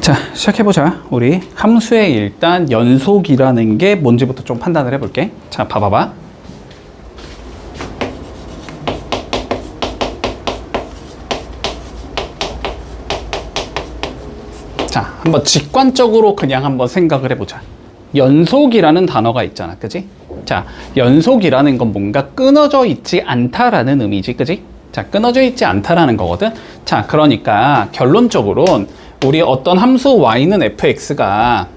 자, 시작해보자. 우리 함수의 일단 연속이라는 게 뭔지부터 좀 판단을 해볼게. 자, 봐봐봐. 자, 한번 직관적으로 그냥 한번 생각을 해보자. 연속이라는 단어가 있잖아, 그지? 자, 연속이라는 건 뭔가 끊어져 있지 않다라는 의미지, 그지? 자, 끊어져 있지 않다라는 거거든. 자, 그러니까 결론적으로는 우리 어떤 함수 y는 fx가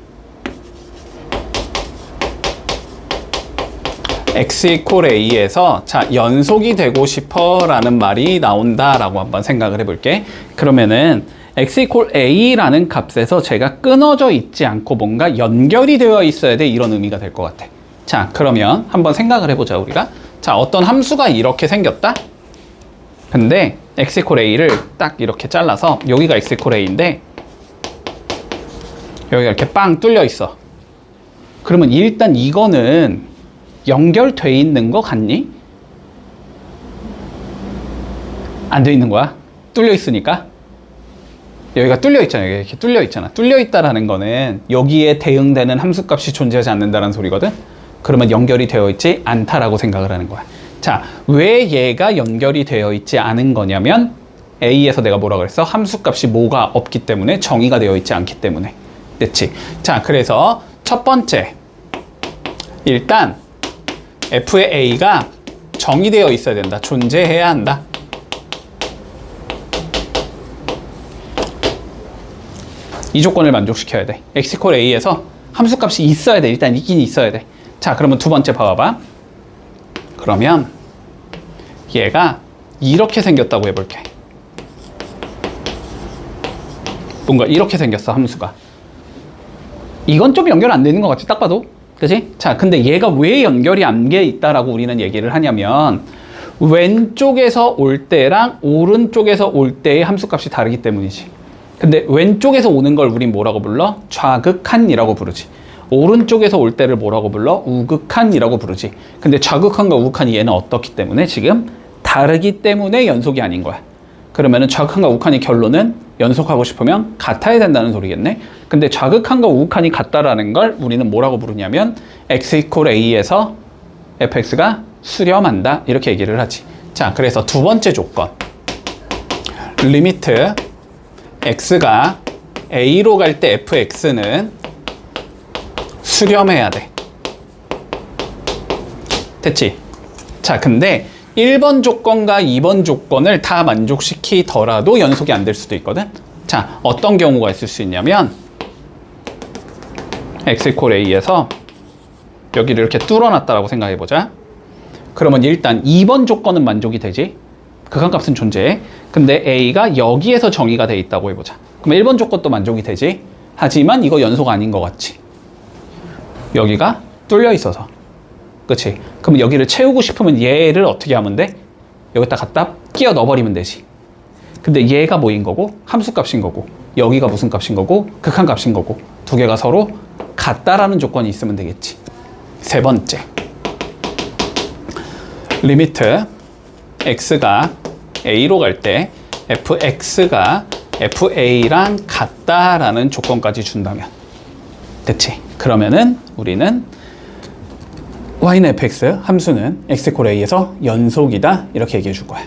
x 이퀄 a에서 자, 연속이 되고 싶어 라는 말이 나온다 라고 한번 생각을 해볼게. 그러면은 x 이퀄 a라는 값에서 제가 끊어져 있지 않고 뭔가 연결이 되어 있어야 돼, 이런 의미가 될 것 같아. 자, 그러면 한번 생각을 해보자, 우리가. 자, 어떤 함수가 이렇게 생겼다? 근데 x 이퀄 a를 딱 이렇게 잘라서 여기가 x 이퀄 a인데 여기가 이렇게 빵 뚫려 있어. 그러면 일단 이거는 연결돼 있는 거 같니? 안 돼 있는 거야? 뚫려 있으니까. 여기가 뚫려 있잖아. 여기 이렇게 뚫려 있잖아. 뚫려 있다라는 거는 여기에 대응되는 함수값이 존재하지 않는다는 소리거든. 그러면 연결이 되어 있지 않다라고 생각을 하는 거야. 자, 왜 얘가 연결이 되어 있지 않은 거냐면 A에서 내가 뭐라 그랬어? 함수값이 뭐가 없기 때문에, 정의가 되어 있지 않기 때문에. 됐지? 자, 그래서 첫 번째, 일단 f의 a가 정의되어 있어야 된다. 존재해야 한다. 이 조건을 만족시켜야 돼. x 이퀄 a에서 함수값이 있어야 돼. 일단 있긴 있어야 돼. 자, 그러면 두 번째 봐봐봐. 그러면 얘가 이렇게 생겼다고 해볼게. 뭔가 이렇게 생겼어, 함수가. 이건 좀 연결 안 되는 것 같지, 딱 봐도. 그치? 자, 근데 얘가 왜 연결이 안 돼 있다라고 우리는 얘기를 하냐면 왼쪽에서 올 때랑 오른쪽에서 올 때의 함수값이 다르기 때문이지. 근데 왼쪽에서 오는 걸 우린 뭐라고 불러? 좌극한이라고 부르지. 오른쪽에서 올 때를 뭐라고 불러? 우극한이라고 부르지. 근데 좌극한과 우극한이 얘는 어떻기 때문에 지금 다르기 때문에 연속이 아닌 거야. 그러면은 좌극한과 우극한의 결론은 연속하고 싶으면 같아야 된다는 소리겠네. 근데 좌극한과 우극한이 같다라는 걸 우리는 뭐라고 부르냐면 x 이퀄 a에서 fx가 수렴한다, 이렇게 얘기를 하지. 자, 그래서 두 번째 조건, 리미트 x가 a로 갈 때 fx는 수렴해야 돼. 됐지? 자, 근데 1번 조건과 2번 조건을 다 만족시키더라도 연속이 안 될 수도 있거든. 자, 어떤 경우가 있을 수 있냐면 x 이퀄 a에서 여기를 이렇게 뚫어놨다라고 생각해보자. 그러면 일단 2번 조건은 만족이 되지. 극한값은 존재해. 근데 a가 여기에서 정의가 돼 있다고 해보자. 그럼 1번 조건도 만족이 되지. 하지만 이거 연속 아닌 것 같지. 여기가 뚫려 있어서. 그치? 그럼 여기를 채우고 싶으면 얘를 어떻게 하면 돼? 여기다 갖다 끼워 넣어버리면 되지. 근데 얘가 뭐인 거고? 함수값인 거고, 여기가 무슨 값인 거고? 극한값인 거고, 두 개가 서로 같다라는 조건이 있으면 되겠지. 세 번째, 리미트 x가 a로 갈 때 fx가 fa랑 같다라는 조건까지 준다면 됐지? 그러면은 우리는 y는 fx, 함수는 x 이퀄 a에서 연속이다, 이렇게 얘기해 줄 거야.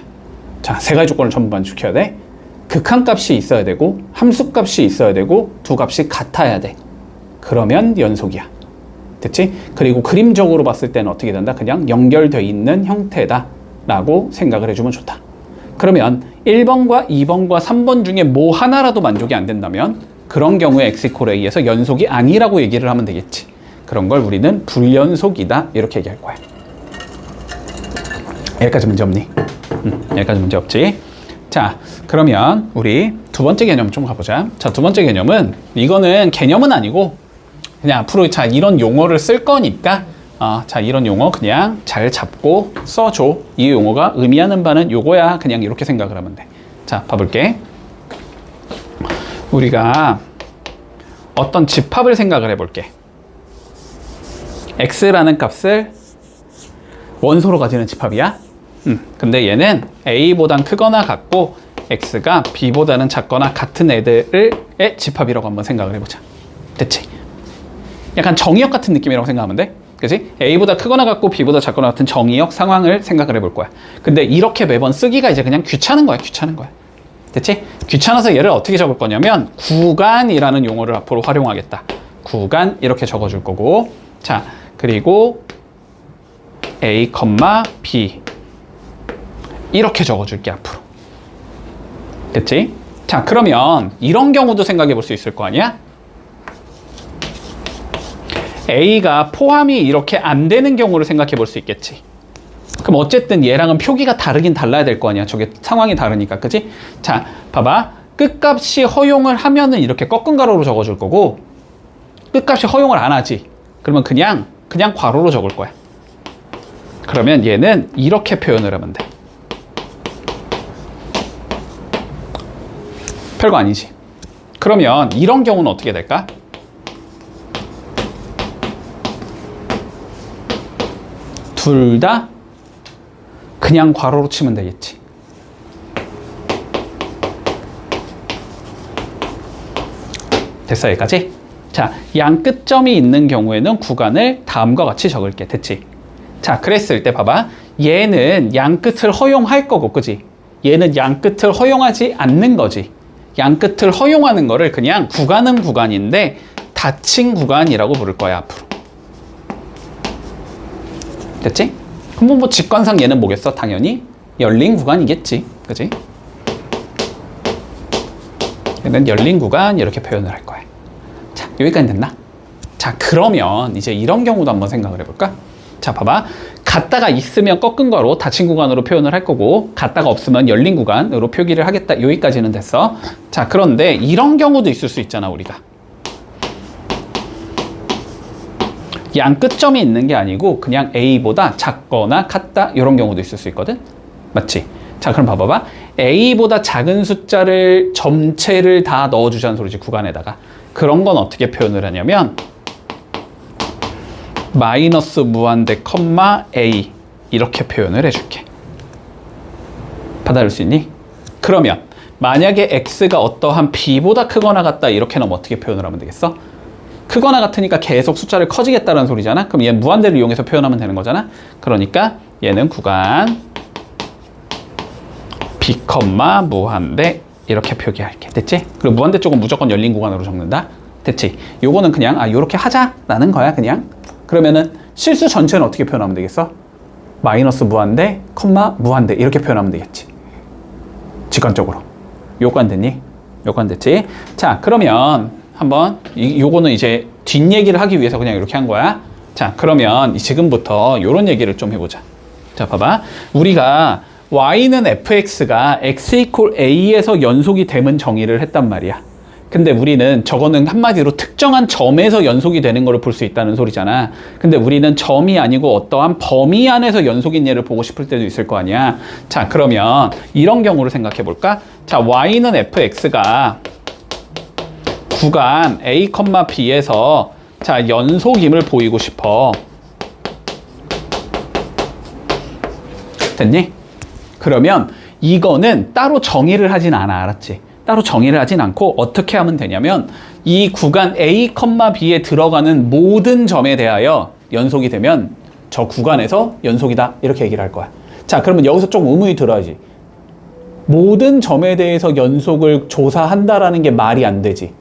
자, 세 가지 조건을 전부 만족해야 돼. 극한값이 있어야 되고, 함수값이 있어야 되고, 두 값이 같아야 돼. 그러면 연속이야. 됐지? 그리고 그림적으로 봤을 때는 어떻게 된다? 그냥 연결되어 있는 형태다 라고 생각을 해주면 좋다. 그러면 1번과 2번과 3번 중에 뭐 하나라도 만족이 안 된다면 그런 경우에 x 이퀄 a에서 연속이 아니라고 얘기를 하면 되겠지. 그런 걸 우리는 불연속이다, 이렇게 얘기할 거야. 여기까지 문제 없니? 여기까지 문제 없지? 자, 그러면 우리 두 번째 개념 좀 가보자. 자, 두 번째 개념은, 이거는 개념은 아니고 그냥 앞으로 자, 이런 용어를 쓸 거니까 자, 이런 용어 그냥 잘 잡고 써줘. 이 용어가 의미하는 바는 요거야. 그냥 이렇게 생각을 하면 돼. 자, 봐볼게. 우리가 어떤 집합을 생각을 해볼게. x라는 값을 원소로 가지는 집합이야. 근데 얘는 a보단 크거나 같고 x가 b보다는 작거나 같은 애들을 X의 집합이라고 한번 생각을 해보자. 됐지? 약간 정의역 같은 느낌이라고 생각하면 돼. 그치? A보다 크거나 같고 B보다 작거나 같은 정의역 상황을 생각을 해볼 거야. 근데 이렇게 매번 쓰기가 이제 그냥 귀찮은 거야. 귀찮은 거야. 됐지? 귀찮아서 얘를 어떻게 적을 거냐면 구간이라는 용어를 앞으로 활용하겠다. 구간 이렇게 적어줄 거고, 자, 그리고 A, B 이렇게 적어줄게 앞으로. 됐지? 자, 그러면 이런 경우도 생각해 볼 수 있을 거 아니야? A가 포함이 이렇게 안 되는 경우를 생각해 볼 수 있겠지. 그럼 어쨌든 얘랑은 표기가 다르긴 달라야 될 거 아니야. 저게 상황이 다르니까, 그치? 자, 봐봐. 끝값이 허용을 하면은 이렇게 꺾은 가로로 적어줄 거고, 끝값이 허용을 안 하지. 그러면 그냥 괄호로 적을 거야. 그러면 얘는 이렇게 표현을 하면 돼. 별거 아니지. 그러면 이런 경우는 어떻게 될까? 둘 다 그냥 괄호로 치면 되겠지. 됐어, 여기까지? 자, 양 끝점이 있는 경우에는 구간을 다음과 같이 적을게. 됐지? 자, 그랬을 때 봐봐. 얘는 양 끝을 허용할 거고, 그지? 얘는 양 끝을 허용하지 않는 거지. 양 끝을 허용하는 거를 그냥 구간은 구간인데 닫힌 구간이라고 부를 거야, 앞으로. 됐지? 그럼 뭐 직관상 얘는 뭐겠어? 당연히 열린 구간이겠지. 그지? 얘는 열린 구간 이렇게 표현을 할 거야. 자, 여기까지 됐나? 자, 그러면 이제 이런 경우도 한번 생각을 해볼까? 자, 봐봐. 갖다가 있으면 꺾은 거로 닫힌 구간으로 표현을 할 거고, 갖다가 없으면 열린 구간으로 표기를 하겠다. 여기까지는 됐어. 자, 그런데 이런 경우도 있을 수 있잖아, 우리가. 양 끝점이 있는 게 아니고 그냥 A보다 작거나 같다, 이런 경우도 있을 수 있거든. 맞지? 자, 그럼 봐봐봐. A보다 작은 숫자를 전체를 다 넣어주자는 소리지, 구간에다가. 그런 건 어떻게 표현을 하냐면 마이너스 무한대 컴마 A 이렇게 표현을 해줄게. 받아줄 수 있니? 그러면 만약에 X가 어떠한 B보다 크거나 같다 이렇게 넣으면 어떻게 표현을 하면 되겠어? 크거나 같으니까 계속 숫자를 커지겠다는 소리잖아. 그럼 얘 무한대를 이용해서 표현하면 되는 거잖아. 그러니까 얘는 구간 B, 무한대 이렇게 표기할게. 됐지? 그리고 무한대 쪽은 무조건 열린 구간으로 적는다. 됐지? 요거는 그냥 요렇게 하자라는 거야, 그냥. 그러면은 실수 전체는 어떻게 표현하면 되겠어? 마이너스 무한대, 무한대 이렇게 표현하면 되겠지. 직관적으로. 요건 됐니? 요건 됐지? 자, 그러면 한번 요거는 이제 뒷얘기를 하기 위해서 그냥 이렇게 한 거야. 자, 그러면 지금부터 요런 얘기를 좀 해보자. 자, 봐봐. 우리가 y는 fx가 x 이퀄 a에서 연속이 되면 정의를 했단 말이야. 근데 우리는 저거는 한마디로 특정한 점에서 연속이 되는 거를 볼 수 있다는 소리잖아. 근데 우리는 점이 아니고 어떠한 범위 안에서 연속인 예를 보고 싶을 때도 있을 거 아니야. 자, 그러면 이런 경우를 생각해 볼까? 자, y는 fx가 구간 a, b에서 자, 연속임을 보이고 싶어. 됐니? 그러면 이거는 따로 정의를 하진 않아. 알았지? 따로 정의를 하진 않고 어떻게 하면 되냐면 이 구간 A, B에 들어가는 모든 점에 대하여 연속이 되면 저 구간에서 연속이다 이렇게 얘기를 할 거야. 자, 그러면 여기서 좀 의문이 들어야지. 모든 점에 대해서 연속을 조사한다라는 게 말이 안 되지.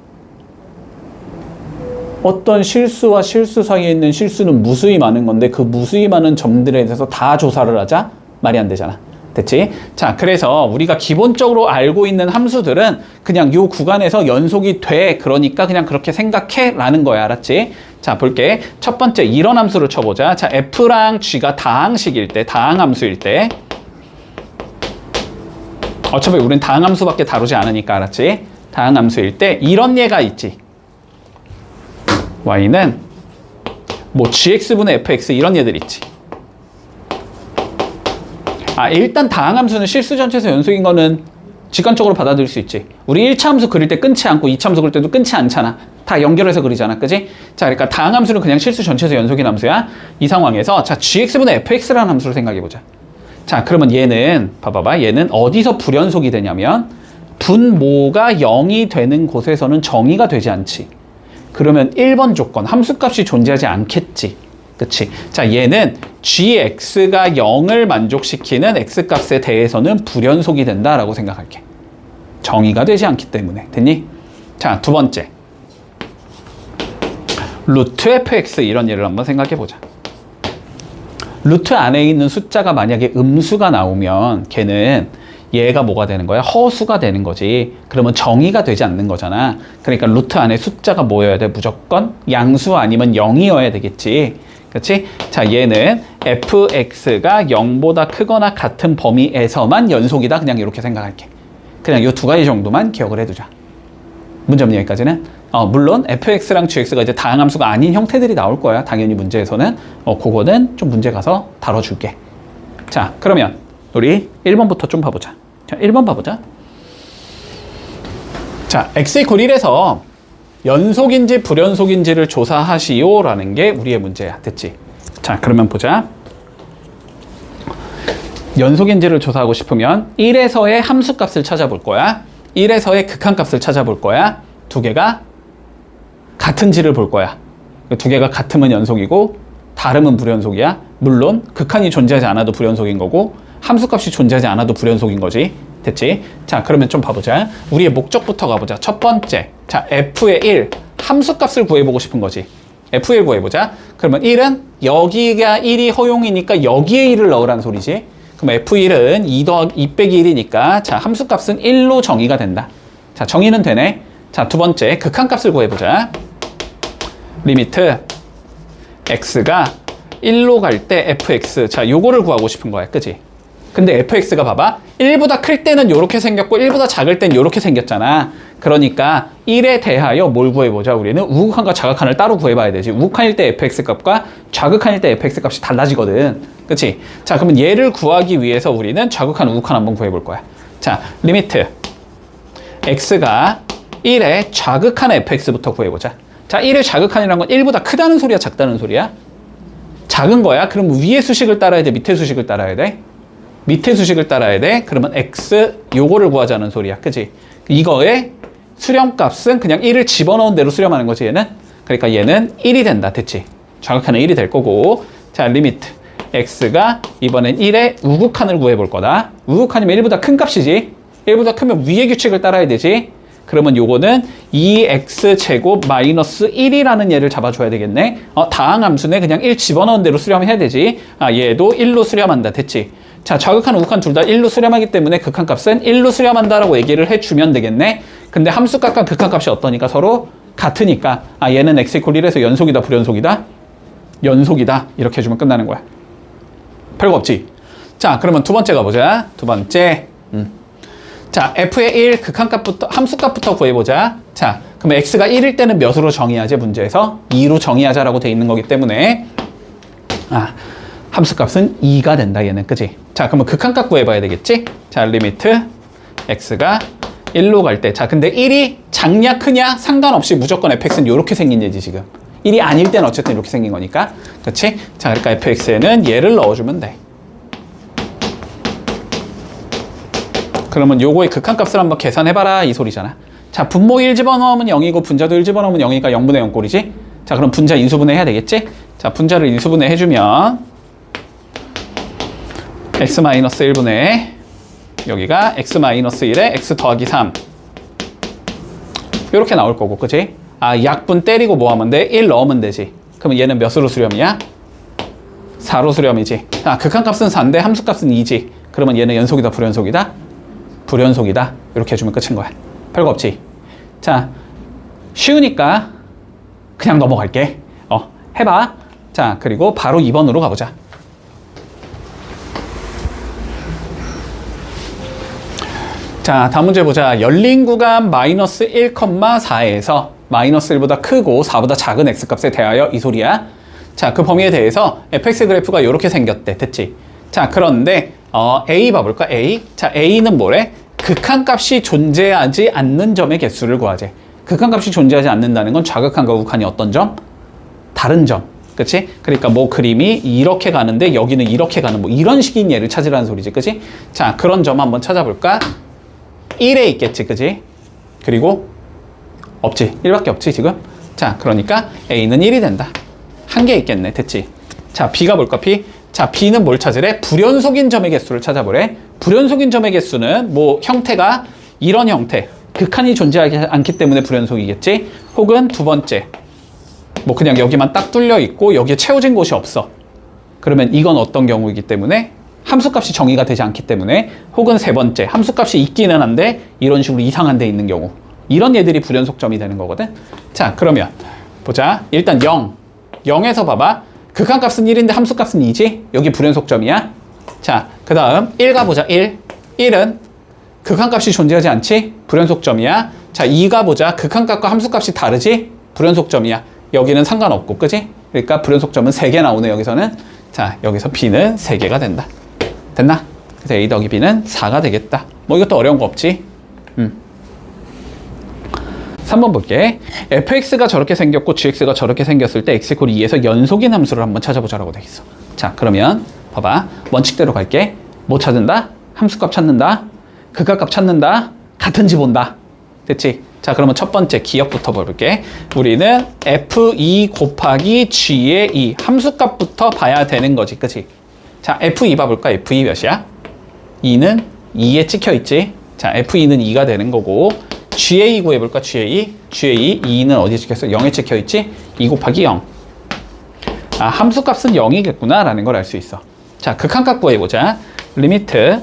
어떤 실수와 실수 사이에 있는 실수는 무수히 많은 건데 그 무수히 많은 점들에 대해서 다 조사를 하자? 말이 안 되잖아. 됐지? 자, 그래서 우리가 기본적으로 알고 있는 함수들은 그냥 요 구간에서 연속이 돼. 그러니까 그냥 그렇게 생각해 라는 거야. 알았지? 자, 볼게. 첫 번째 이런 함수를 쳐보자. 자, f랑 g가 다항식일 때, 다항함수일 때 어차피 우린 다항함수밖에 다루지 않으니까. 알았지? 다항함수일 때 이런 예가 있지. y는 뭐 gx분의 fx 이런 예들 있지. 아, 일단 다항함수는 실수 전체에서 연속인 거는 직관적으로 받아들일 수 있지. 우리 1차 함수 그릴 때 끊지 않고 2차 함수 그릴 때도 끊지 않잖아. 다 연결해서 그리잖아. 그지? 자, 그러니까 다항함수는 그냥 실수 전체에서 연속인 함수야. 이 상황에서 자, gx분의 fx라는 함수를 생각해보자. 자, 그러면 얘는 봐봐봐. 얘는 어디서 불연속이 되냐면 분모가 0이 되는 곳에서는 정의가 되지 않지. 그러면 1번 조건, 함수값이 존재하지 않겠지. 그치? 자, 얘는 gx가 0을 만족시키는 x값에 대해서는 불연속이 된다라고 생각할게. 정의가 되지 않기 때문에. 됐니? 자, 두 번째. 루트 fx 이런 예를 한번 생각해 보자. 루트 안에 있는 숫자가 만약에 음수가 나오면 걔는 얘가 뭐가 되는 거야? 허수가 되는 거지. 그러면 정의가 되지 않는 거잖아. 그러니까 루트 안에 숫자가 뭐여야 돼? 무조건 양수 아니면 0이어야 되겠지. 그렇지? 자, 얘는 fx가 0보다 크거나 같은 범위에서만 연속이다. 그냥 이렇게 생각할게. 그냥 이 두 가지 정도만 기억을 해두자. 문제는 여기까지는. 물론 fx랑 gx가 이제 다항함수가 아닌 형태들이 나올 거야. 당연히 문제에서는. 그거는 좀 문제 가서 다뤄줄게. 자, 그러면 우리 1번부터 좀 봐보자. 자, 1번 봐보자. 자, x = 1에서 연속인지 불연속인지를 조사하시오 라는 게 우리의 문제야. 됐지? 자, 그러면 보자. 연속인지를 조사하고 싶으면 1에서의 함수값을 찾아볼 거야. 1에서의 극한값을 찾아볼 거야. 두 개가 같은지를 볼 거야. 두 개가 같으면 연속이고 다르면 불연속이야. 물론 극한이 존재하지 않아도 불연속인 거고 함수값이 존재하지 않아도 불연속인 거지. 됐지? 자, 그러면 좀 봐보자. 우리의 목적부터 가보자. 첫 번째, 자, f의 1 함수값을 구해보고 싶은 거지. f의 1 구해보자. 그러면 1은 여기가 1이 허용이니까 여기에 1을 넣으라는 소리지. 그럼 f1은 2 빼기 1이니까 자, 함수값은 1로 정의가 된다. 자, 정의는 되네. 자, 두 번째, 극한값을 구해보자. 리미트 x가 1로 갈 때 fx. 자, 요거를 구하고 싶은 거야. 그치? 근데 fx가 봐봐. 1보다 클 때는 요렇게 생겼고 1보다 작을 때는 요렇게 생겼잖아. 그러니까 1에 대하여 뭘 구해보자. 우리는 우극한과 좌극한을 따로 구해봐야 되지. 우극한일 때 fx 값과 좌극한일 때 fx 값이 달라지거든. 그치? 자, 그러면 얘를 구하기 위해서 우리는 좌극한, 우극한 한번 구해볼 거야. 자, 리미트 x가 1의 좌극한 fx부터 구해보자. 자, 1의 좌극한이라는 건 1보다 크다는 소리야, 작다는 소리야? 작은 거야? 그럼 위의 수식을 따라야 돼? 밑의 수식을 따라야 돼? 밑의 수식을 따라야 돼? 그러면 x 요거를 구하자는 소리야. 그치? 이거의 수렴값은 그냥 1을 집어넣은 대로 수렴하는 거지, 얘는. 그러니까 얘는 1이 된다. 됐지? 좌극한은 1이 될 거고. 자, 리미트 x가 이번엔 1의 우극한을 구해볼 거다. 우극한이면 1보다 큰 값이지. 1보다 크면 위의 규칙을 따라야 되지. 그러면 요거는 2x제곱 마이너스 1이라는 얘를 잡아줘야 되겠네. 다항함수네. 그냥 1 집어넣은 대로 수렴해야 되지. 얘도 1로 수렴한다. 됐지? 자, 좌극한, 우극한 둘 다 1로 수렴하기 때문에 극한값은 1로 수렴한다라고 얘기를 해주면 되겠네. 근데 함수값과 극한값이 어떠니까? 서로 같으니까 얘는 x = 1에서 연속이다, 불연속이다? 연속이다. 이렇게 해주면 끝나는 거야. 별거 없지? 자, 그러면 두 번째 가보자. 두 번째. 자, f의 1 극한값부터, 함수값부터 구해보자. 자, 그럼 x가 1일 때는 몇으로 정의하지? 문제에서 2로 정의하자라고 돼 있는 거기 때문에 함수값은 2가 된다, 얘는. 그치? 자, 그러면 극한값 구해봐야 되겠지? 자, 리미트 x가 1로 갈 때. 자, 근데 1이 작냐 크냐 상관없이 무조건 fx는 이렇게 생긴 얘지, 지금. 1이 아닐 때는 어쨌든 이렇게 생긴 거니까. 그치? 자, 그러니까 fx에는 얘를 넣어주면 돼. 그러면 요거의 극한값을 한번 계산해봐라, 이 소리잖아. 자, 분모 1 집어넣으면 0이고 분자도 1 집어넣으면 0이니까 0분의 0 꼴이지. 자, 그럼 분자 인수분해 해야 되겠지? 자, 분자를 인수분해 해주면 x-1분의 여기가 x-1에 x 더하기 3 요렇게 나올 거고, 그치? 약분 때리고 뭐 하면 돼? 1 넣으면 되지. 그러면 얘는 몇으로 수렴이야? 4로 수렴이지. 극한값은 4인데 함수값은 2지. 그러면 얘는 연속이다, 불연속이다? 불연속이다. 이렇게 해주면 끝인 거야. 별거 없지? 자, 쉬우니까 그냥 넘어갈게. 해봐. 자, 그리고 바로 2번으로 가보자. 자, 다음 문제 보자. 열린 구간 마이너스 1,4에서 마이너스 1보다 크고 4보다 작은 x값에 대하여 이 소리야. 자, 그 범위에 대해서 fx 그래프가 이렇게 생겼대. 됐지? 자, 그런데 A 봐볼까? A. 자, A는 뭐래? 극한값이 존재하지 않는 점의 개수를 구하재. 극한값이 존재하지 않는다는 건 좌극한과 우극한이 어떤 점? 다른 점. 그치? 그러니까 뭐 그림이 이렇게 가는데 여기는 이렇게 가는 뭐 이런 식인 예를 찾으라는 소리지. 그치? 자, 그런 점 한번 찾아볼까? 1에 있겠지, 그지? 그리고 없지. 1밖에 없지, 지금? 자, 그러니까 A는 1이 된다. 한 개 있겠네, 됐지? 자, B가 뭘까, B? 자, B는 뭘 찾으래? 불연속인 점의 개수를 찾아보래. 불연속인 점의 개수는 뭐 형태가 이런 형태, 극한이 존재하지 않기 때문에 불연속이겠지? 혹은 두 번째, 뭐 그냥 여기만 딱 뚫려 있고 여기에 채워진 곳이 없어. 그러면 이건 어떤 경우이기 때문에? 함수값이 정의가 되지 않기 때문에. 혹은 세 번째, 함수값이 있기는 한데 이런 식으로 이상한 데 있는 경우. 이런 얘들이 불연속점이 되는 거거든. 자, 그러면 보자. 일단 0. 0에서 봐봐. 극한값은 1인데 함수값은 2지? 여기 불연속점이야. 자, 그 다음 1 가보자. 1. 1은 극한값이 존재하지 않지? 불연속점이야. 자, 2 가보자. 극한값과 함수값이 다르지? 불연속점이야. 여기는 상관없고, 그지? 그러니까 불연속점은 3개 나오네, 여기서는. 자, 여기서 B는 3개가 된다. 됐나? 그래서 A 더하기 B는 4가 되겠다. 뭐 이것도 어려운 거 없지? 3번 볼게. fx가 저렇게 생겼고 gx가 저렇게 생겼을 때 x 이퀄 2에서 연속인 함수를 한번 찾아보자라고 돼 있어. 자, 그러면 봐봐. 원칙대로 갈게. 뭐 찾는다? 함수값 찾는다. 극한값 찾는다. 같은지 본다. 됐지? 자, 그러면 첫 번째 기억부터 볼게. 우리는 f2 곱하기 g의 2 함수값부터 봐야 되는 거지, 그치? 자, f2 봐볼까? f2 몇이야? 2는 2에 찍혀있지? 자, f2는 2가 되는 거고, GA 구해볼까? GA. GA 2는 어디에 찍혔어? 0에 찍혀있지? 2 곱하기 0. 아, 함수값은 0이겠구나 라는 걸 알 수 있어. 자, 극한값 구해보자. 리미트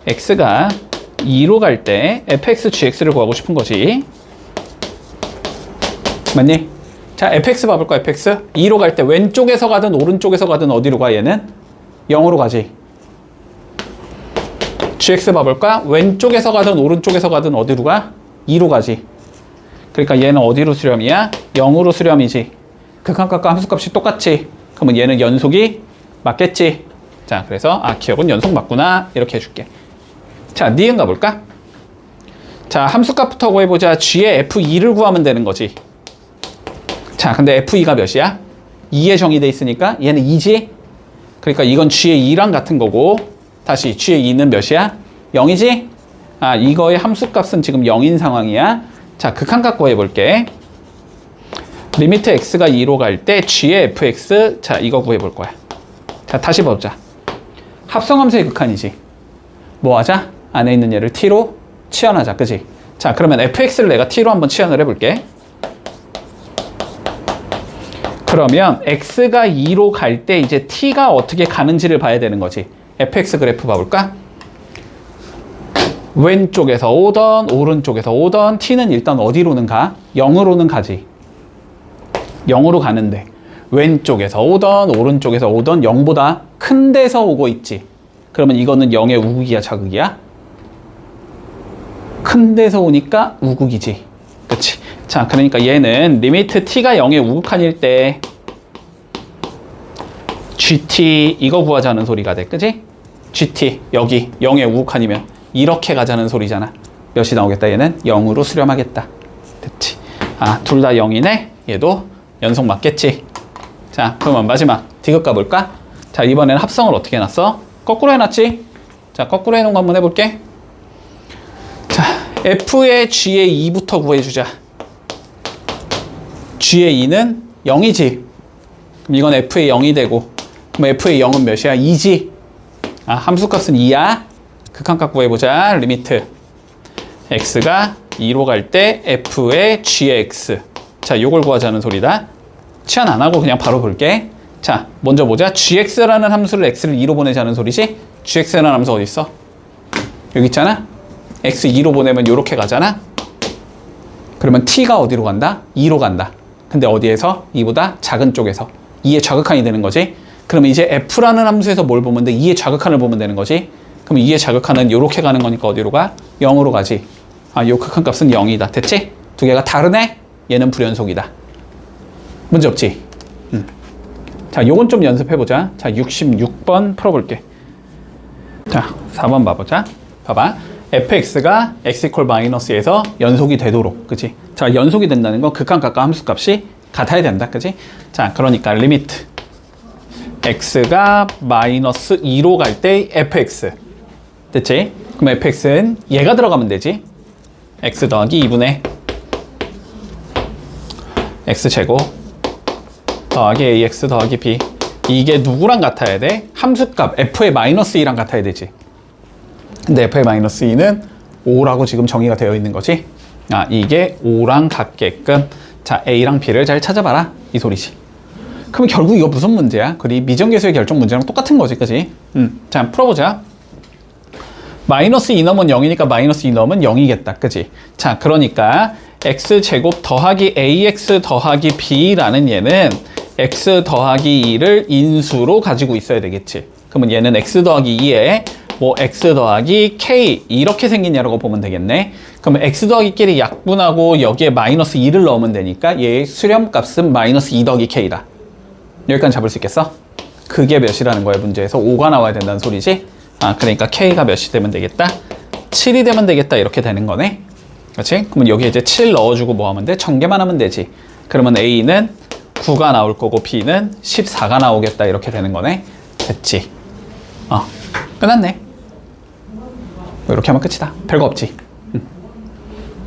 x가 2로 갈 때 fx, gx를 구하고 싶은 거지. 맞니? 자, fx 봐볼까? fx 2로 갈 때 왼쪽에서 가든 오른쪽에서 가든 어디로 가? 얘는 0으로 가지. gx 봐볼까? 왼쪽에서 가든 오른쪽에서 가든 어디로 가? 2로 가지. 그러니까 얘는 어디로 수렴이야? 0으로 수렴이지. 극한값과 함수값이 똑같지. 그러면 얘는 연속이 맞겠지. 자, 그래서 기억은 연속 맞구나 이렇게 해줄게. 자, 니은 가볼까? 자, 함수값부터 구해보자. g의 f2를 구하면 되는 거지. 자, 근데 f2가 몇이야? 2에 정의돼 있으니까 얘는 2지? 그러니까 이건 g의 2랑 같은 거고, 다시 g의 2는 몇이야? 0이지? 아, 이거의 함수값은 지금 0인 상황이야. 자, 극한값 구해볼게. 리미트 x가 2로 갈 때 g의 fx, 자, 이거 구해볼 거야. 자, 다시 보자. 합성함수의 극한이지. 뭐 하자? 안에 있는 얘를 t로 치환하자, 그지? 자, 그러면 fx를 내가 t로 한번 치환을 해볼게. 그러면 x가 2로 갈 때 이제 t가 어떻게 가는지를 봐야 되는 거지. fx 그래프 봐볼까? 왼쪽에서 오던 오른쪽에서 오던 t는 일단 어디로는 가? 0으로는 가지. 0으로 가는데 왼쪽에서 오던 오른쪽에서 오던 0보다 큰 데서 오고 있지. 그러면 이거는 0의 우극이야, 자극이야? 큰 데서 오니까 우극이지. 그치? 자, 그러니까 얘는 리미트 t가 0의 우극한일 때 gt 이거 구하자는 소리가 돼. 그치? gt 여기 0의 우극한이면 이렇게 가자는 소리잖아. 몇이 나오겠다? 얘는 0으로 수렴하겠다. 됐지? 아, 둘 다 0이네? 얘도 연속 맞겠지? 자, 그러면 마지막 디귿 가볼까? 자, 이번에는 합성을 어떻게 해놨어? 거꾸로 해놨지? 자, 거꾸로 해놓은 거 한번 해볼게. 자, f의 g의 2부터 구해주자. g의 2는 0이지? 그럼 이건 f의 0이 되고, 그럼 f의 0은 몇이야? 2지? 아, 함수값은 2야? 극한값 구해보자. 리미트 x가 2로 갈 때 f의 g의 x. 자, 요걸 구하자는 소리다. 치환 안 하고 그냥 바로 볼게. 자, 먼저 보자. gx라는 함수를 x를 2로 보내자는 소리지? gx라는 함수 어디 있어? 여기 있잖아. x 2로 보내면 요렇게 가잖아. 그러면 t가 어디로 간다? 2로 간다. 근데 어디에서? 2보다 작은 쪽에서. 2의 좌극한이 되는 거지. 그러면 이제 f라는 함수에서 뭘 보면 돼? 2의 좌극한을 보면 되는 거지. 그럼 2의 좌극한은 요렇게 가는 거니까 어디로 가? 0으로 가지. 아, 요 극한값은 0이다. 됐지? 두 개가 다르네? 얘는 불연속이다. 문제 없지? 자, 요건 좀 연습해보자. 자, 66번 풀어볼게. 자, 4번 봐보자. 봐봐. fx가 x 이퀄 마이너스에서 연속이 되도록. 그치? 자, 연속이 된다는 건 극한값과 함수값이 같아야 된다. 그치? 자, 그러니까 리미트 x가 마이너스 2로 갈 때 fx. 됐지? 그럼 fx는 얘가 들어가면 되지? x 더하기 2분의 x제곱 더하기 ax 더하기 b. 이게 누구랑 같아야 돼? 함수값 f의 마이너스 2랑 같아야 되지. 근데 f의 마이너스 2는 5라고 지금 정의가 되어 있는 거지. 이게 5랑 같게끔 자 a랑 b를 잘 찾아봐라 이 소리지. 그럼 결국 이거 무슨 문제야? 그리 미정계수의 결정 문제랑 똑같은 거지, 그지? 자 풀어보자. 마이너스 2 넣으면 0이니까 마이너스 2 넣으면 0이겠다, 그지? 자 그러니까 x제곱 더하기 ax 더하기 b라는 얘는 x 더하기 2를 인수로 가지고 있어야 되겠지. 그러면 얘는 x 더하기 2에 뭐 x 더하기 k 이렇게 생기냐라고 보면 되겠네. 그러면 x 더하기 k를 약분하고 여기에 마이너스 2를 넣으면 되니까 얘의 수렴값은 마이너스 2 더하기 k다. 여기까지 잡을 수 있겠어? 그게 몇이라는 거야 문제에서 5가 나와야 된다는 소리지. 그러니까 k가 몇이 되면 되겠다? 7이 되면 되겠다 이렇게 되는 거네. 그렇지? 그러면 여기에 이제 7 넣어주고 뭐 하면 돼? 전개만 하면 되지. 그러면 a는 9가 나올 거고 b는 14가 나오겠다 이렇게 되는 거네. 됐지? 끝났네. 이렇게 하면 끝이다. 별거 없지.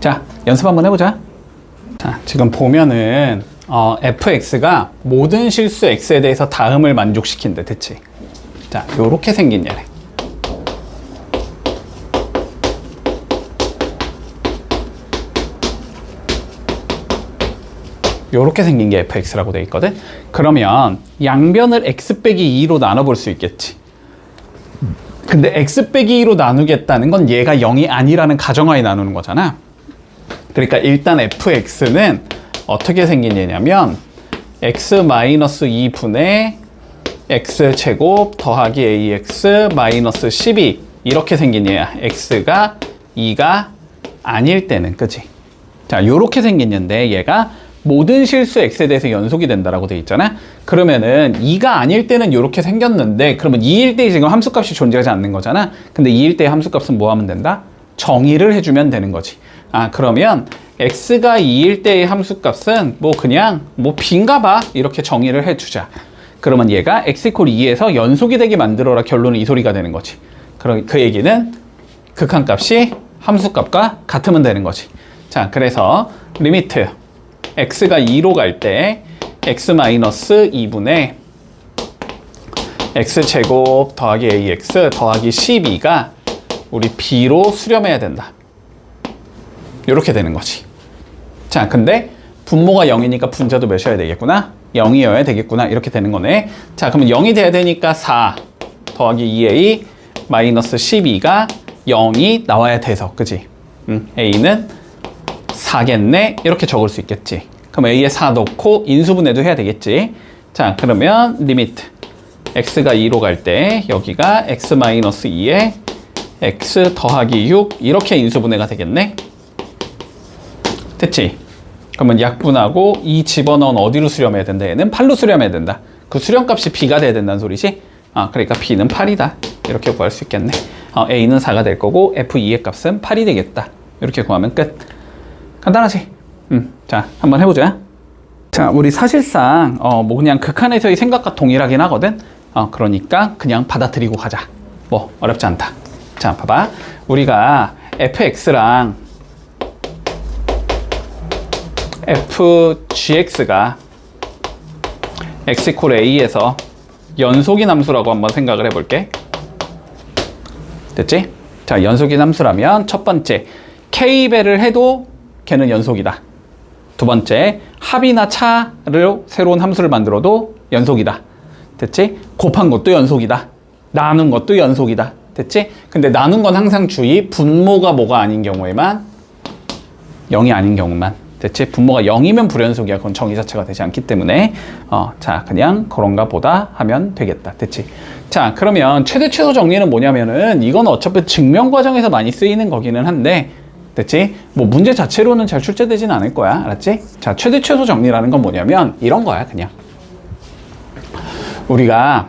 자, 연습 한번 해보자. 자, 지금 보면은 fx가 모든 실수 x에 대해서 다음을 만족시킨대. 됐지? 자, 요렇게 생긴 얘네. 요렇게 생긴 게 fx라고 되어 있거든. 그러면 양변을 x 빼기 2로 나눠볼 수 있겠지. 근데 x 빼기 2로 나누겠다는 건 얘가 0이 아니라는 가정하에 나누는 거잖아. 그러니까 일단 fx는 어떻게 생긴 얘냐면 x-2분의 x제곱 더하기 ax 마이너스 12 이렇게 생긴 얘야. x가 2가 아닐 때는, 그치? 자, 요렇게 생긴 얘인데 얘가 모든 실수 x에 대해서 연속이 된다라고 돼 있잖아. 그러면은 2가 아닐 때는 이렇게 생겼는데 그러면 2일 때 지금 함수값이 존재하지 않는 거잖아. 근데 2일 때 함수값은 뭐 하면 된다? 정의를 해주면 되는 거지. 그러면 x가 2일 때의 함수값은 뭐 그냥 뭐 b인가 봐 이렇게 정의를 해주자. 그러면 얘가 x 이퀄 2에서 연속이 되게 만들어라 결론은 이 소리가 되는 거지. 그 얘기는 극한값이 함수값과 같으면 되는 거지. 자, 그래서 리미트 x가 2로 갈 때 x-2분의 x제곱 더하기 ax 더하기 12가 우리 b로 수렴해야 된다. 이렇게 되는 거지. 자, 근데 분모가 0이니까 분자도 몇이어야 되겠구나? 0이어야 되겠구나. 이렇게 되는 거네. 자, 그러면 0이 돼야 되니까 4 더하기 2a 마이너스 12가 0이 나와야 돼서, 그지? a는 4겠네? 이렇게 적을 수 있겠지. 그럼 a에 4 넣고 인수분해도 해야 되겠지. 자, 그러면 리미트 x가 2로 갈 때 여기가 x-2에 x 더하기 6 이렇게 인수분해가 되겠네. 됐지? 그러면 약분하고 이 집어넣은 어디로 수렴해야 된다? 얘는 8로 수렴해야 된다. 그 수렴값이 b가 돼야 된다는 소리지? 그러니까 b는 8이다. 이렇게 구할 수 있겠네. a는 4가 될 거고 f2의 값은 8이 되겠다. 이렇게 구하면 끝. 간단하지? 자, 한번 해보자. 자, 우리 사실상 뭐 그냥 극한에서의 생각과 동일하긴 하거든. 그러니까 그냥 받아들이고 가자. 뭐 어렵지 않다. 자, 봐봐. 우리가 fx랑 fgx가 x 이퀄 a에서 연속인 함수라고 한번 생각을 해볼게. 됐지? 자, 연속인 함수라면 첫 번째 k배를 해도 걔는 연속이다. 두 번째 합이나 차를 새로운 함수를 만들어도 연속이다. 됐지? 곱한 것도 연속이다. 나눈 것도 연속이다. 됐지? 근데 나눈 건 항상 주의 분모가 뭐가 아닌 경우에만 0이 아닌 경우만. 됐지? 분모가 0이면 불연속이야. 그건 정의 자체가 되지 않기 때문에 자, 그냥 그런가 보다 하면 되겠다. 됐지? 자, 그러면 최대 최소 정리는 뭐냐면은 이건 어차피 증명 과정에서 많이 쓰이는 거기는 한데 됐지? 뭐 문제 자체로는 잘 출제되진 않을 거야. 알았지? 자, 최대 최소 정리라는 건 뭐냐면 이런 거야. 그냥 우리가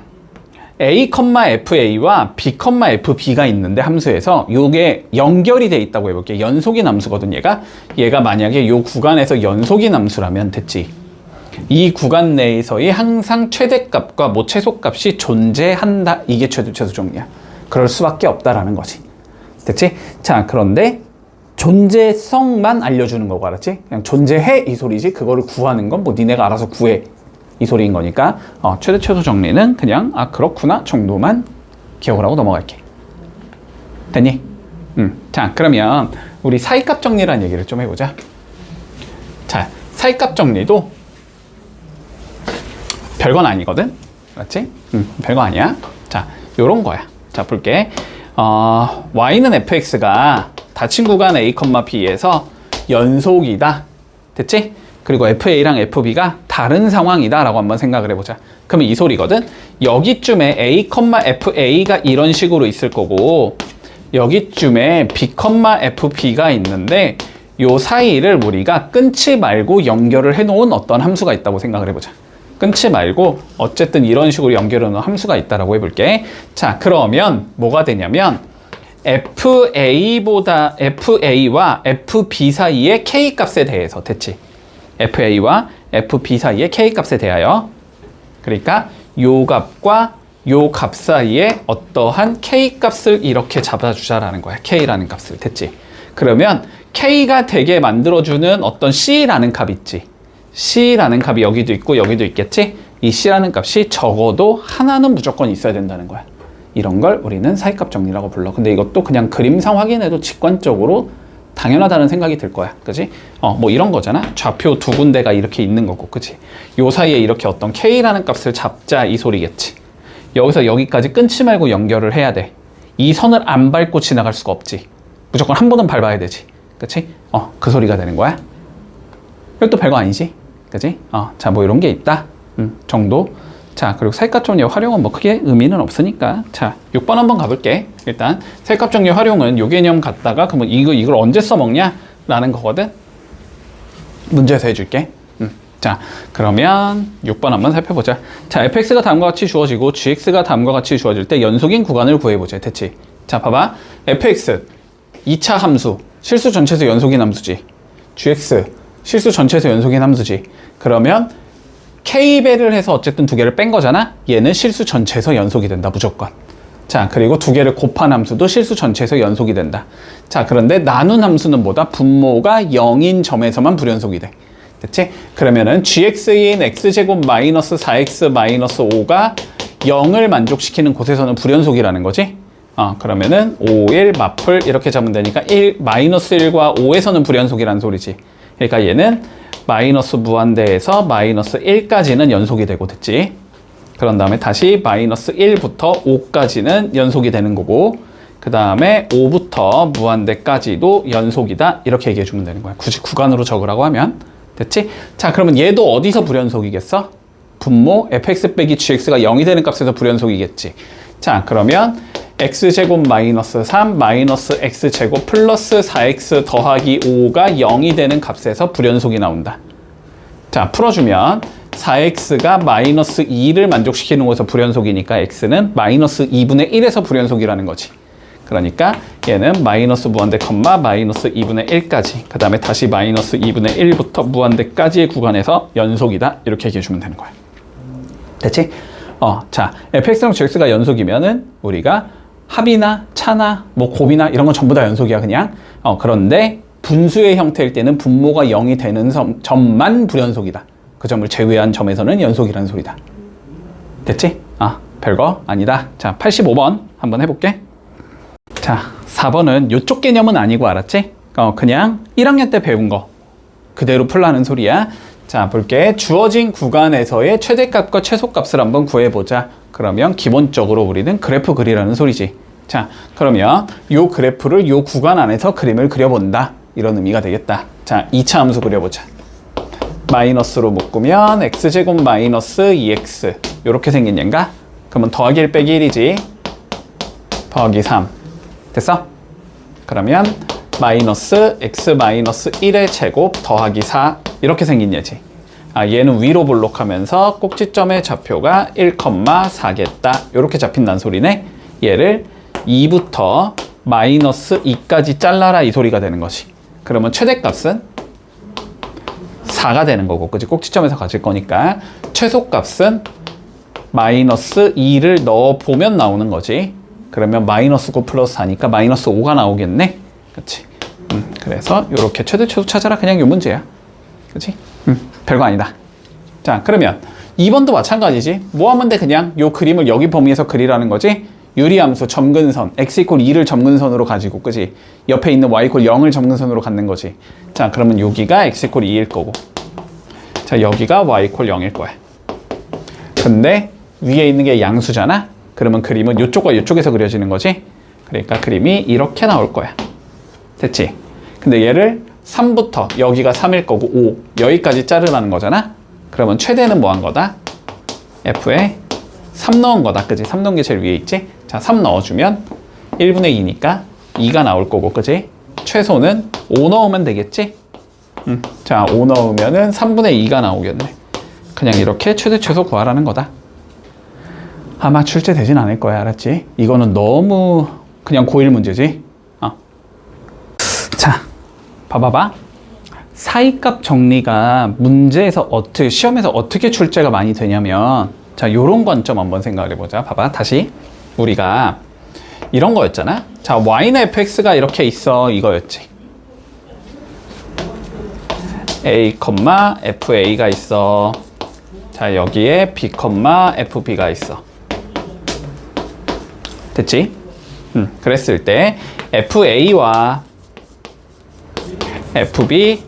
a, fa와 b, fb가 있는데 함수에서 이게 연결이 돼 있다고 해볼게. 연속인 함수거든. 얘가 만약에 이 구간에서 연속인 함수라면 됐지. 이 구간 내에서의 항상 최대값과 뭐 최소값이 존재한다. 이게 최대 최소 정리야. 그럴 수밖에 없다라는 거지. 됐지? 자, 그런데 존재성만 알려주는 거고, 알았지? 그냥 존재해 이 소리지. 그거를 구하는 건 뭐 니네가 알아서 구해 이 소리인 거니까 최대 최소 정리는 그냥 아 그렇구나 정도만 기억을 하고 넘어갈게. 됐니? 자, 그러면 우리 사이값 정리라는 얘기를 좀 해보자. 자, 사이값 정리도 별건 아니거든? 맞지? 별거 아니야. 자, 요런 거야. 자, 볼게. y는 fx가 닫힌 구간 a, b에서 연속이다. 됐지? 그리고 fa랑 fb가 다른 상황이다 라고 한번 생각을 해보자. 그러면 이 소리거든? 여기쯤에 a, fa가 이런 식으로 있을 거고, 여기쯤에 b, fb가 있는데 요 사이를 우리가 끊지 말고 연결을 해놓은 어떤 함수가 있다고 생각을 해보자. 끊지 말고 어쨌든 이런 식으로 연결해 놓은 함수가 있다라고 해볼게. 자, 그러면 뭐가 되냐면 FA와 FB 사이의 K값에 대해서 됐지? FA와 FB 사이의 K값에 대하여, 그러니까 요 값과 요 값 사이에 어떠한 K값을 이렇게 잡아주자라는 거야. K라는 값을. 됐지? 그러면 K가 되게 만들어주는 어떤 C라는 값 있지? C라는 값이 여기도 있고 여기도 있겠지? 이 C라는 값이 적어도 하나는 무조건 있어야 된다는 거야. 이런 걸 우리는 사이값 정리라고 불러. 근데 이것도 그냥 그림상 확인해도 직관적으로 당연하다는 생각이 들 거야. 그지? 뭐 이런 거잖아. 좌표 두 군데가 이렇게 있는 거고. 그치? 요 사이에 이렇게 어떤 K라는 값을 잡자 이 소리겠지. 여기서 여기까지 끊지 말고 연결을 해야 돼. 이 선을 안 밟고 지나갈 수가 없지. 무조건 한 번은 밟아야 되지. 그치? 그 소리가 되는 거야. 이것도 별거 아니지. 그치? 자, 뭐 이런 게 있다. 정도. 자, 그리고 사이값 정리의 활용은 뭐 크게 의미는 없으니까. 자, 6번 한번 가볼게. 일단 사이값 정리의 활용은 요 개념 갖다가 그러면 이걸 언제 써먹냐? 라는 거거든. 문제에서 해줄게. 자, 그러면 6번 한번 살펴보자. 자, fx가 다음과 같이 주어지고 gx가 다음과 같이 주어질 때 연속인 구간을 구해보자. 됐지? 자, 봐봐. fx 2차 함수, 실수 전체에서 연속인 함수지. gx 실수 전체에서 연속인 함수지. 그러면 k배를 해서 어쨌든 두 개를 뺀 거잖아. 얘는 실수 전체에서 연속이 된다, 무조건. 자, 그리고 두 개를 곱한 함수도 실수 전체에서 연속이 된다. 자, 그런데 나눈 함수는 뭐다? 분모가 0인 점에서만 불연속이 돼. 됐지? 그러면은 gx인 x제곱 마이너스 4x 마이너스 5가 0을 만족시키는 곳에서는 불연속이라는 거지? 그러면은 5, 1, 마플 이렇게 잡으면 되니까 1, 마이너스 1과 5에서는 불연속이라는 소리지. 그러니까 얘는 마이너스 무한대에서 마이너스 1까지는 연속이 되고, 됐지? 그런 다음에 다시 마이너스 1부터 5까지는 연속이 되는 거고, 그 다음에 5부터 무한대까지도 연속이다 이렇게 얘기해 주면 되는 거야. 굳이 구간으로 적으라고 하면. 됐지? 자, 그러면 얘도 어디서 불연속이겠어? 분모 fx 빼기 gx가 0이 되는 값에서 불연속이겠지. 자, 그러면 x제곱 마이너스 3 마이너스 x제곱 플러스 4x 더하기 5가 0이 되는 값에서 불연속이 나온다. 자, 풀어주면 4x가 마이너스 2를 만족시키는 곳에서 불연속이니까 x는 마이너스 2분의 1에서 불연속이라는 거지. 그러니까 얘는 마이너스 무한대 컴마 마이너스 2분의 1까지, 그 다음에 다시 마이너스 2분의 1부터 무한대까지의 구간에서 연속이다 이렇게 얘기해 주면 되는 거야. 됐지? 자, fx랑 gx가 연속이면은 우리가 합이나 차나 뭐 곱이나 이런 건 전부 다 연속이야 그냥. 그런데 분수의 형태일 때는 분모가 0이 되는 점만 불연속이다. 그 점을 제외한 점에서는 연속이라는 소리다. 됐지? 별거 아니다. 자, 85번 한번 해볼게. 자, 4번은 이쪽 개념은 아니고, 알았지? 그냥 1학년 때 배운 거 그대로 풀라는 소리야. 자, 볼게. 주어진 구간에서의 최대값과 최소값을 한번 구해보자. 그러면 기본적으로 우리는 그래프 그리라는 소리지. 자, 그러면 이 그래프를 이 구간 안에서 그림을 그려본다. 이런 의미가 되겠다. 자, 2차 함수 그려보자. 마이너스로 묶으면 x제곱 마이너스 2x 이렇게 생긴 얘인가? 그러면 더하기 1 빼기 1이지. 더하기 3 됐어? 그러면 마이너스 x 마이너스 1의 제곱 더하기 4 이렇게 생긴 얘지. 얘는 위로 볼록하면서 꼭지점의 좌표가 1,4겠다 이렇게 잡힌다는 소리네. 얘를 2부터 마이너스 2까지 잘라라 이 소리가 되는 것이. 그러면 최대값은 4가 되는 거고, 그치? 꼭지점에서 가질 거니까 최소값은 마이너스 2를 넣어보면 나오는 거지. 그러면 마이너스 9 플러스 4니까 마이너스 5가 나오겠네. 그치? 그래서 이렇게 최대 최소 찾아라. 그냥 요 문제야. 그치? 별거 아니다. 자, 그러면 2번도 마찬가지지. 뭐 하면 돼? 그냥 요 그림을 여기 범위에서 그리라는 거지. 유리함수 점근선 x 이퀄 2를 점근선으로 가지고, 그지? 옆에 있는 y 이퀄 0을 점근선으로 갖는 거지. 자, 그러면 여기가 x 이퀄 2일 거고, 자, 여기가 y 이퀄 0일 거야. 근데 위에 있는 게 양수잖아? 그러면 그림은 이쪽과 이쪽에서 그려지는 거지. 그러니까 그림이 이렇게 나올 거야. 됐지? 근데 얘를 3부터 여기가 3일 거고 5 여기까지 자르라는 거잖아. 그러면 최대는 뭐 한 거다? f에 3 넣은 거다. 그지? 3 넣은 게 제일 위에 있지? 자, 3 넣어주면 1분의 2니까 2가 나올 거고, 그지? 최소는 5 넣으면 되겠지? 자, 5 넣으면은 3분의 2가 나오겠네. 그냥 이렇게 최대 최소 구하라는 거다. 아마 출제되진 않을 거야. 알았지? 이거는 너무 그냥 고1 문제지. 자, 봐봐봐. 사이값 정리가 문제에서 시험에서 어떻게 출제가 많이 되냐면, 자, 요런 관점 한번 생각해 보자. 봐봐. 다시. 우리가 이런 거였잖아. 자, y는 fx가 이렇게 있어. 이거였지. a, fa가 있어. 자, 여기에 b, fb가 있어. 됐지? 그랬을 때 fa와 fb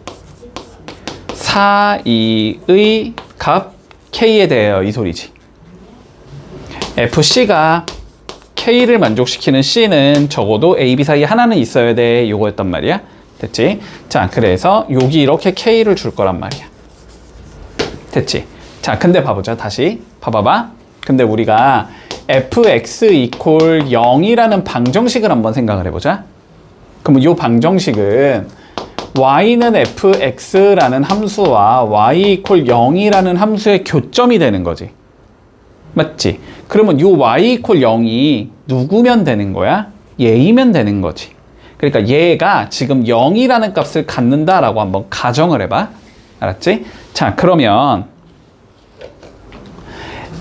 사이의 값 k에 대해요. 이 소리지. fc가 k를 만족시키는 c는 적어도 a, b 사이에 하나는 있어야 돼. 요거였단 말이야. 됐지? 자, 그래서 여기 이렇게 k를 줄 거란 말이야. 됐지? 자, 근데 봐보자. 다시 봐봐봐. 근데 우리가 fx 이퀄 0이라는 방정식을 한번 생각을 해보자. 그럼 이 방정식은 y는 fx라는 함수와 y 이퀄 0이라는 함수의 교점이 되는 거지. 맞지? 그러면 이 y 이퀄 0이 누구면 되는 거야? 얘이면 되는 거지. 그러니까 얘가 지금 0이라는 값을 갖는다라고 한번 가정을 해봐. 알았지? 자, 그러면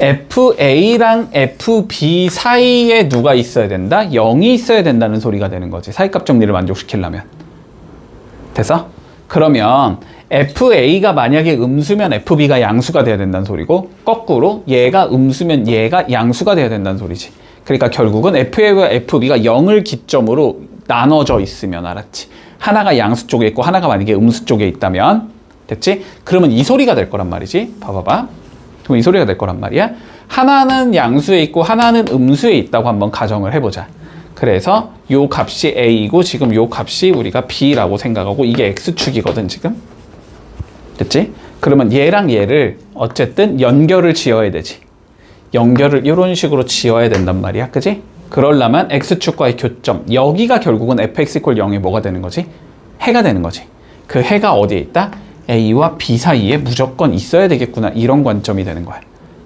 FA랑 FB 사이에 누가 있어야 된다? 0이 있어야 된다는 소리가 되는 거지. 사이값 정리를 만족시키려면. 됐어? 그러면 FA가 만약에 음수면 FB가 양수가 돼야 된다는 소리고, 거꾸로 얘가 음수면 얘가 양수가 돼야 된다는 소리지. 그러니까 결국은 FA와 FB가 0을 기점으로 나눠져 있으면, 알았지? 하나가 양수 쪽에 있고 하나가 만약에 음수 쪽에 있다면, 됐지? 그러면 이 소리가 될 거란 말이지. 봐봐봐. 그럼 이 소리가 될 거란 말이야. 하나는 양수에 있고 하나는 음수에 있다고 한번 가정을 해보자. 그래서 요 값이 A이고 지금 요 값이 우리가 B라고 생각하고, 이게 X축이거든 지금. 됐지? 그러면 얘랑 얘를 어쨌든 연결을 지어야 되지. 연결을 이런 식으로 지어야 된단 말이야. 그지? 그러려면 X축과의 교점, 여기가 결국은 fx 이퀄 0이 뭐가 되는 거지? 해가 되는 거지. 그 해가 어디에 있다? A와 B 사이에 무조건 있어야 되겠구나. 이런 관점이 되는 거야.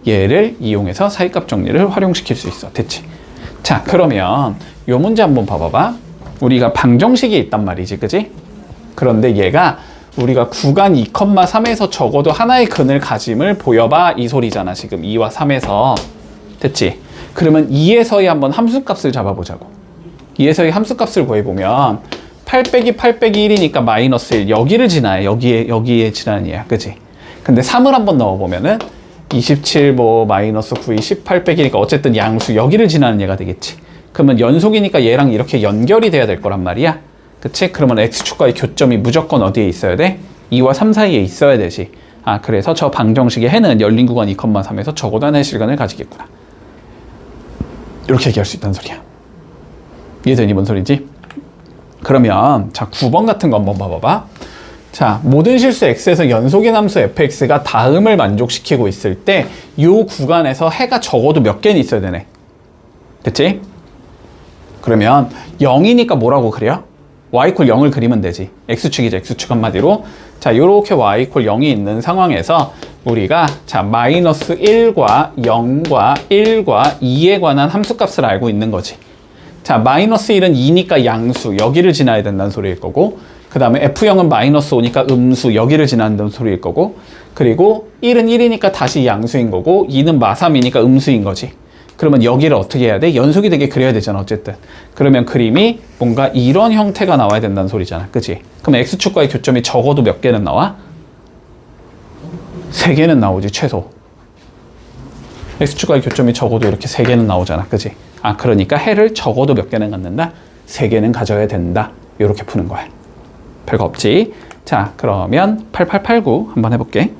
얘를 이용해서 사이값 정리를 활용시킬 수 있어. 됐지? 자, 그러면 요 문제 한번 봐봐봐. 우리가 방정식이 있단 말이지. 그지? 그런데 얘가 우리가 구간 2,3에서 적어도 하나의 근을 가짐을 보여봐. 이 소리잖아. 지금 2와 3에서. 됐지? 그러면 2에서의 한번 함수값을 잡아보자고. 2에서의 함수값을 구해보면 8 빼기 8 빼기 1이니까 마이너스 1. 여기를 지나요. 여기에 지나는 얘야. 그치? 근데 3을 한번 넣어보면은 27 뭐 마이너스 9이 18 빼기니까 어쨌든 양수 여기를 지나는 얘가 되겠지. 그러면 연속이니까 얘랑 이렇게 연결이 돼야 될 거란 말이야. 그치? 그러면 X축과의 교점이 무조건 어디에 있어야 돼? 2와 3 사이에 있어야 되지. 아, 그래서 저 방정식의 해는 열린 구간 2,3에서 적어도 하나의 실간을 가지겠구나. 이렇게 얘기할 수 있다는 소리야. 이해되니? 뭔 소리지? 그러면 자, 9번 같은 거 한번 봐봐봐. 자, 모든 실수 x에서 연속인 함수 fx가 다음을 만족시키고 있을 때 이 구간에서 해가 적어도 몇 개는 있어야 되네. 됐지? 그러면 0이니까 뭐라고 그려? y 이퀄 0을 그리면 되지. x축이죠. x축 한마디로. 자, 요렇게 y 이퀄 0이 있는 상황에서 우리가 자, 마이너스 1과 0과 1과 2에 관한 함수값을 알고 있는 거지. 자, 마이너스 1은 2니까 양수, 여기를 지나야 된다는 소리일 거고, 그 다음에 F0은 마이너스 5니까 음수, 여기를 지나는 소리일 거고, 그리고 1은 1이니까 다시 양수인 거고, 2는 마3이니까 음수인 거지. 그러면 여기를 어떻게 해야 돼? 연속이 되게 그려야 되잖아, 어쨌든. 그러면 그림이 뭔가 이런 형태가 나와야 된다는 소리잖아. 그치? 그럼 X축과의 교점이 적어도 몇 개는 나와? 3개는 나오지, 최소. X축과의 교점이 적어도 이렇게 3개는 나오잖아. 그치? 아, 그러니까 해를 적어도 몇 개는 갖는다? 3개는 가져야 된다. 이렇게 푸는 거야. 별거 없지? 자, 그러면 8889 한번 해볼게.